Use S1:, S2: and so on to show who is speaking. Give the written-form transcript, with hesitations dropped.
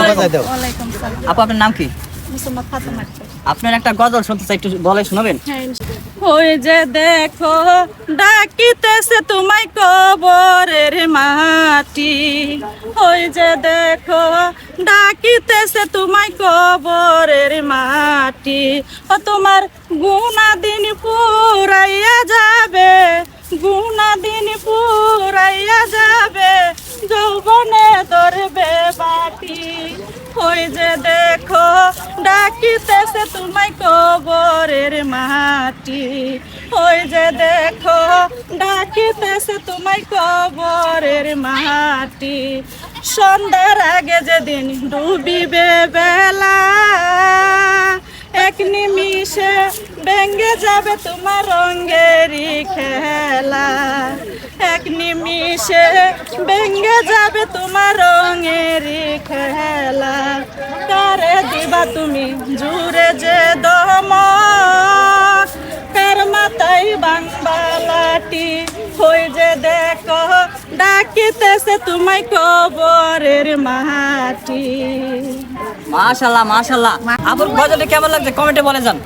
S1: ওয়ালাইকুম সালাম।
S2: আপু আপনার নাম কি?
S1: মুসাম্মদ ফাতেমা আক্তার।
S2: আপনার একটা গজল শুনতে চাই, একটু গলায় শোনাবেন?
S1: ওই যে দেখো ডাকিতেছে তোমায় কবরের মাটি, ওই যে দেখো ডাকিতেছে তোমায় কবরের মাটি, ও তোমার গুনাদিন পুরাইয়া যাবে, গুনাদিন পুরাইয়া যাবে, যৌবনে ধরবে বাটি। ওই যে দেখো ডাকিতেছে তোমায় কবরের মাটি, ওই যে দেখো ডাকিতেছে তোমায় কবরের মাটি। সন্ধ্যার আগে যেদিন ডুবিবে বেলা, এক নিমিষে ভেঙে যাবে তোমার রঙেরই খেলা, এক নিমিষে ভেঙে যাবে তোমার রঙেরই খেলা। কারে দিবা তুমি জুড়ে যে দম, কার মাথায় বাংবালাটি, হই যে দেখো ডাকিতেছে তোমায় কবরের মাটি।
S2: মাশাআল্লাহ মাশাআল্লাহ। আপুর গজলটা কেমন লাগছে কমেন্টে বলে যান।